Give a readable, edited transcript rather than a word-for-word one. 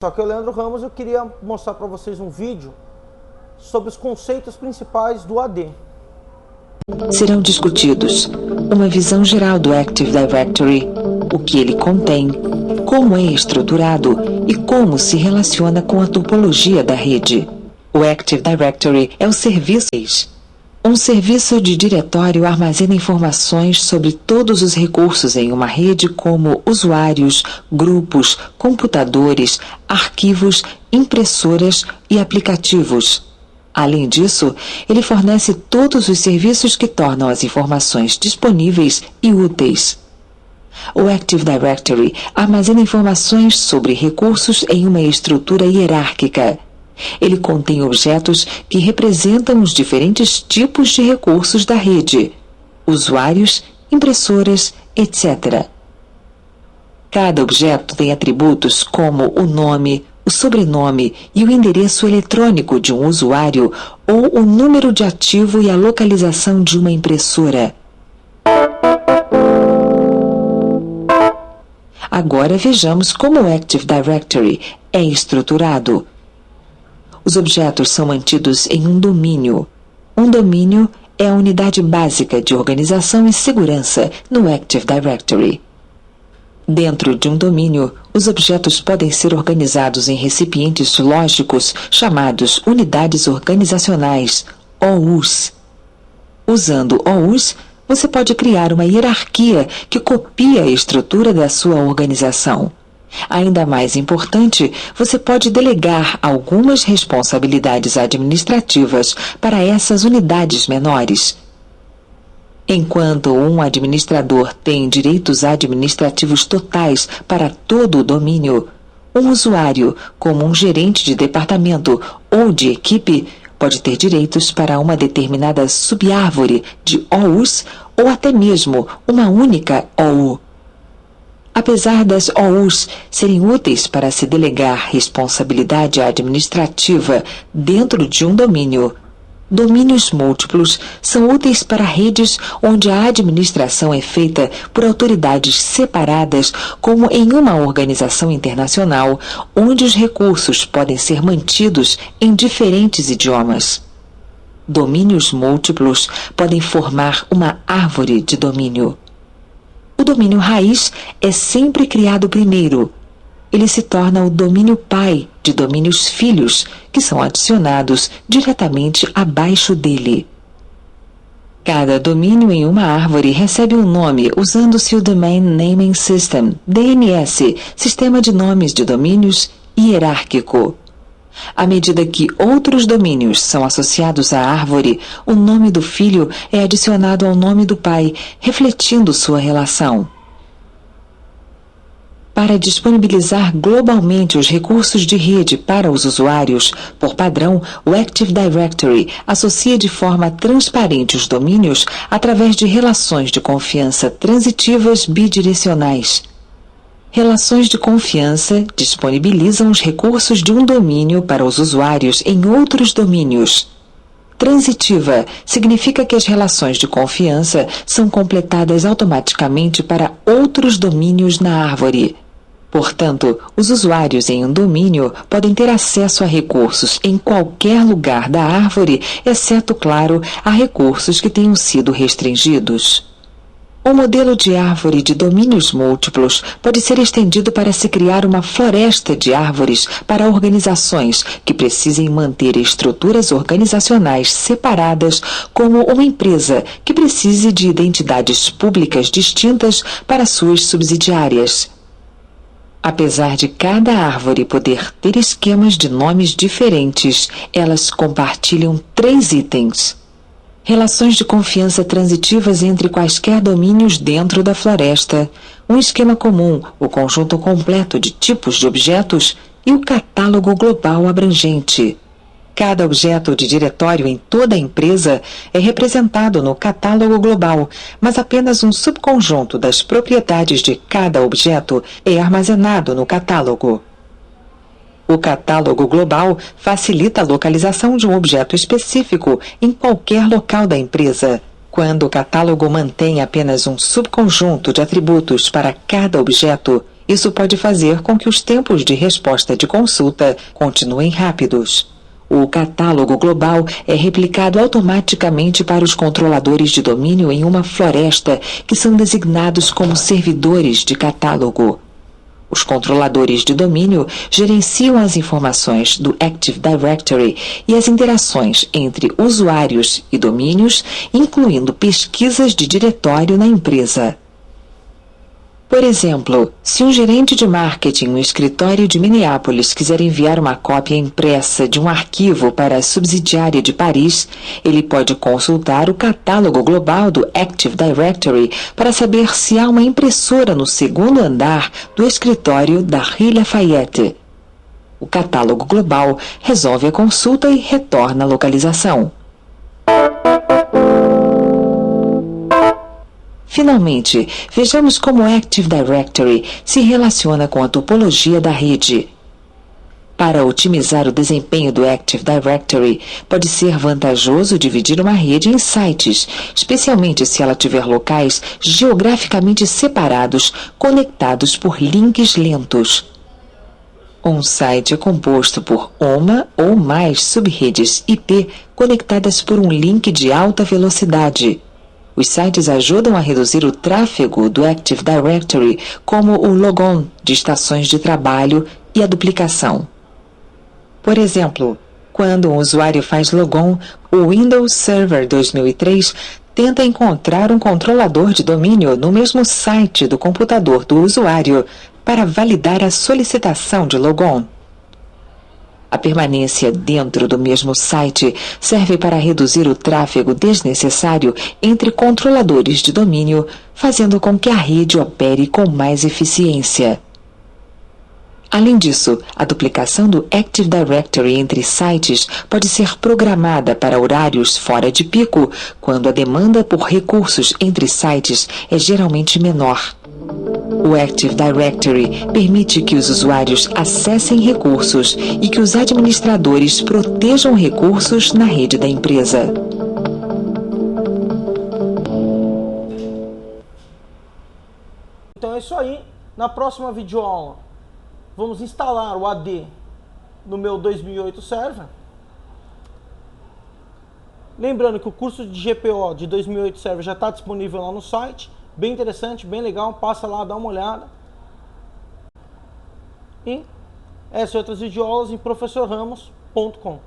Só que eu, Leandro Ramos, eu queria mostrar para vocês um vídeo sobre os conceitos principais do AD. Serão discutidos uma visão geral do Active Directory, o que ele contém, como é estruturado e como se relaciona com a topologia da rede. O Active Directory é o serviço. Um serviço de diretório armazena informações sobre todos os recursos em uma rede, como usuários, grupos, computadores, arquivos, impressoras e aplicativos. Além disso, ele fornece todos os serviços que tornam as informações disponíveis e úteis. O Active Directory armazena informações sobre recursos em uma estrutura hierárquica. Ele contém objetos que representam os diferentes tipos de recursos da rede, usuários, impressoras, etc. Cada objeto tem atributos como o nome, o sobrenome e o endereço eletrônico de um usuário ou o número de ativo e a localização de uma impressora. Agora vejamos como o Active Directory é estruturado. Os objetos são mantidos em um domínio. Um domínio é a unidade básica de organização e segurança no Active Directory. Dentro de um domínio, os objetos podem ser organizados em recipientes lógicos chamados unidades organizacionais, OUs. Usando OUs, você pode criar uma hierarquia que copia a estrutura da sua organização. Ainda mais importante, você pode delegar algumas responsabilidades administrativas para essas unidades menores. Enquanto um administrador tem direitos administrativos totais para todo o domínio, um usuário, como um gerente de departamento ou de equipe, pode ter direitos para uma determinada subárvore de OUs ou até mesmo uma única OU. Apesar das OUs serem úteis para se delegar responsabilidade administrativa dentro de um domínio, domínios múltiplos são úteis para redes onde a administração é feita por autoridades separadas, como em uma organização internacional, onde os recursos podem ser mantidos em diferentes idiomas. Domínios múltiplos podem formar uma árvore de domínio. O domínio raiz é sempre criado primeiro. Ele se torna o domínio pai de domínios filhos, que são adicionados diretamente abaixo dele. Cada domínio em uma árvore recebe um nome usando-se o Domain Naming System, DNS, Sistema de Nomes de Domínios hierárquico. À medida que outros domínios são associados à árvore, o nome do filho é adicionado ao nome do pai, refletindo sua relação. Para disponibilizar globalmente os recursos de rede para os usuários, por padrão, o Active Directory associa de forma transparente os domínios através de relações de confiança transitivas bidirecionais. Relações de confiança disponibilizam os recursos de um domínio para os usuários em outros domínios. Transitiva significa que as relações de confiança são completadas automaticamente para outros domínios na árvore. Portanto, os usuários em um domínio podem ter acesso a recursos em qualquer lugar da árvore, exceto, claro, a recursos que tenham sido restringidos. O modelo de árvore de domínios múltiplos pode ser estendido para se criar uma floresta de árvores para organizações que precisem manter estruturas organizacionais separadas, como uma empresa que precise de identidades públicas distintas para suas subsidiárias. Apesar de cada árvore poder ter esquemas de nomes diferentes, elas compartilham 3 itens. Relações de confiança transitivas entre quaisquer domínios dentro da floresta, um esquema comum, o conjunto completo de tipos de objetos e o catálogo global abrangente. Cada objeto de diretório em toda a empresa é representado no catálogo global, mas apenas um subconjunto das propriedades de cada objeto é armazenado no catálogo. O catálogo global facilita a localização de um objeto específico em qualquer local da empresa. Quando o catálogo mantém apenas um subconjunto de atributos para cada objeto, Isso pode fazer com que os tempos de resposta de consulta continuem rápidos. O catálogo global é replicado automaticamente para os controladores de domínio em uma floresta que são designados como servidores de catálogo. Os controladores de domínio gerenciam as informações do Active Directory e as interações entre usuários e domínios, incluindo pesquisas de diretório na empresa. Por exemplo, se um gerente de marketing no escritório de Minneapolis quiser enviar uma cópia impressa de um arquivo para a subsidiária de Paris, ele pode consultar o catálogo global do Active Directory para saber se há uma impressora no segundo andar do escritório da Rue Lafayette. O catálogo global resolve a consulta e retorna a localização. Finalmente, vejamos como o Active Directory se relaciona com a topologia da rede. Para otimizar o desempenho do Active Directory, pode ser vantajoso dividir uma rede em sites, especialmente se ela tiver locais geograficamente separados, conectados por links lentos. Um site é composto por uma ou mais subredes IP conectadas por um link de alta velocidade. Os sites ajudam a reduzir o tráfego do Active Directory, como o logon de estações de trabalho e a duplicação. Por exemplo, quando um usuário faz logon, o Windows Server 2003 tenta encontrar um controlador de domínio no mesmo site do computador do usuário para validar a solicitação de logon. A permanência dentro do mesmo site serve para reduzir o tráfego desnecessário entre controladores de domínio, fazendo com que a rede opere com mais eficiência. Além disso, a duplicação do Active Directory entre sites pode ser programada para horários fora de pico, quando a demanda por recursos entre sites é geralmente menor. O Active Directory permite que os usuários acessem recursos e que os administradores protejam recursos na rede da empresa. Então é isso aí. Na próxima videoaula, vamos instalar o AD no meu 2008 Server. Lembrando que o curso de GPO de 2008 Server já está disponível lá no site. Bem interessante, bem legal, passa lá, dá uma olhada. E essas outras videoaulas em professorramos.com.